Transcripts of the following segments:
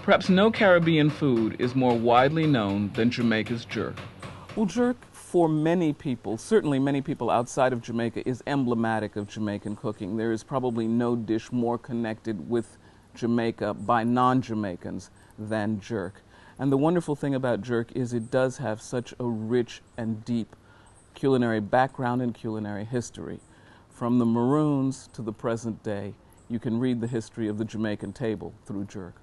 Perhaps no Caribbean food is more widely known than Jamaica's jerk. Well, jerk, for many people, certainly many people outside of Jamaica, is emblematic of Jamaican cooking. There is probably no dish more connected with Jamaica by non-Jamaicans than jerk. And the wonderful thing about jerk is it does have such a rich and deep culinary background and culinary history. From the Maroons to the present day, you can read the history of the Jamaican table through jerk.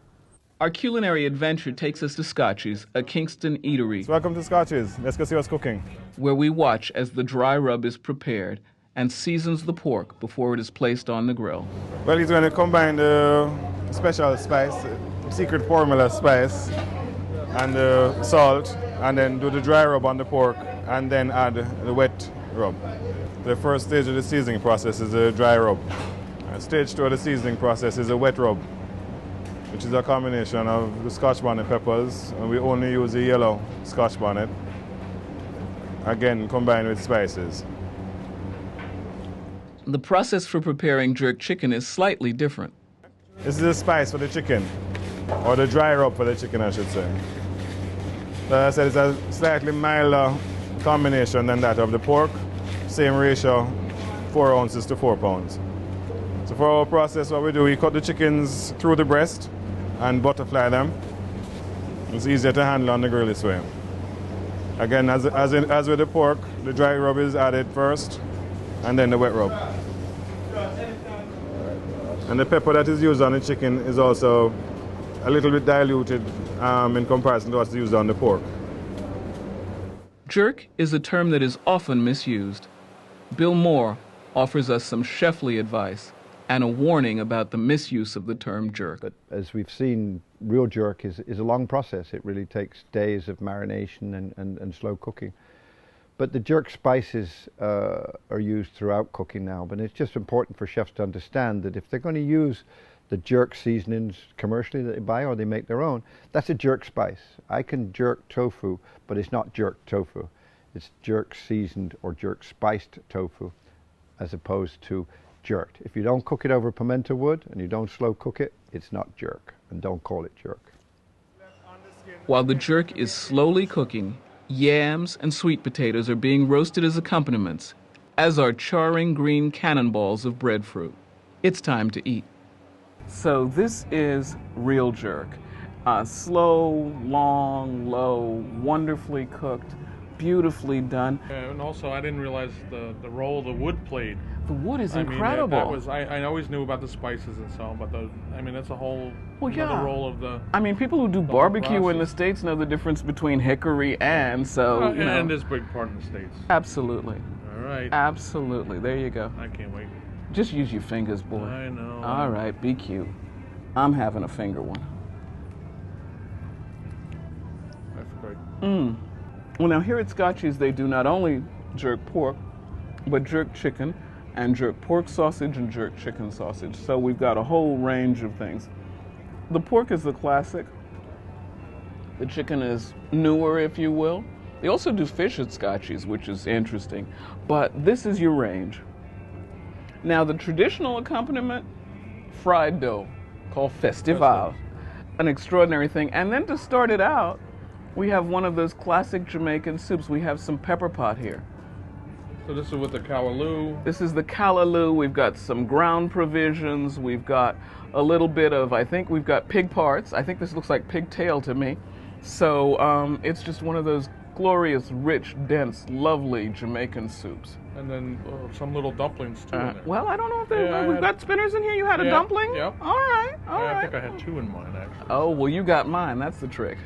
Our culinary adventure takes us to Scotchie's, a Kingston eatery. So welcome to Scotchie's. Let's go see what's cooking. Where we watch as the dry rub is prepared and seasons the pork before it is placed on the grill. Well, he's going to combine the special spice, secret formula spice, and the salt, and then do the dry rub on the pork, and then add the wet rub. The first stage of the seasoning process is the dry rub. Stage 2 of the seasoning process is a wet rub, which is a combination of the Scotch bonnet peppers, and we only use the yellow Scotch bonnet, again combined with spices. The process for preparing jerk chicken is slightly different. This is the spice for the chicken, or the dry rub for the chicken, I should say. As I said, it's a slightly milder combination than that of the pork. Same ratio, 4 ounces to 4 pounds. So for our process, what we do, we cut the chickens through the breast and butterfly them. It's easier to handle on the grill this way. Again, as with the pork, the dry rub is added first, and then the wet rub. And the pepper that is used on the chicken is also a little bit diluted in comparison to what's used on the pork. Jerk is a term that is often misused. Bill Moore offers us some chefly advice and a warning about the misuse of the term jerk. But as we've seen, real jerk is a long process. It really takes days of marination and slow cooking. But the jerk spices are used throughout cooking now, but it's just important for chefs to understand that if they're going to use the jerk seasonings commercially that they buy or they make their own, that's a jerk spice. I can jerk tofu, but it's not jerk tofu. It's jerk seasoned or jerk spiced tofu as opposed to jerked. If you don't cook it over pimento wood and you don't slow cook it, it's not jerk, and don't call it jerk. While the jerk is slowly cooking, yams and sweet potatoes are being roasted as accompaniments, as are charring green cannonballs of breadfruit. It's time to eat. So this is real jerk. Slow, long, low, wonderfully cooked, beautifully done. And also, I didn't realize the role the wood played. The wood is incredible. I always knew about the spices and so on, but that's a whole yeah. role of the. I mean, people who do barbecue in the States know the difference between hickory and so. You know. And this big part in the States. Absolutely. All right. Absolutely. There you go. I can't wait. Just use your fingers, boy. I know. All right, be cute. I'm having a finger one. That's great. Well, now here at Scotchie's, they do not only jerk pork, but jerk chicken and jerk pork sausage and jerk chicken sausage. So we've got a whole range of things. The pork is the classic. The chicken is newer, if you will. They also do fish at Scotchie's, which is interesting. But this is your range. Now, the traditional accompaniment, fried dough, called festival. An extraordinary thing. And then to start it out, we have one of those classic Jamaican soups. We have some pepper pot here. So this is with the callaloo. This is the callaloo. We've got some ground provisions. We've got a little bit of, I think we've got pig parts. I think this looks like pigtail to me. So it's just one of those glorious, rich, dense, lovely Jamaican soups. And then some little dumplings too in there. Well, I don't know if we've got spinners in here. You had a dumpling? Yep. All right, all right. I think I had 2 in mine, actually. Oh, well, you got mine. That's the trick.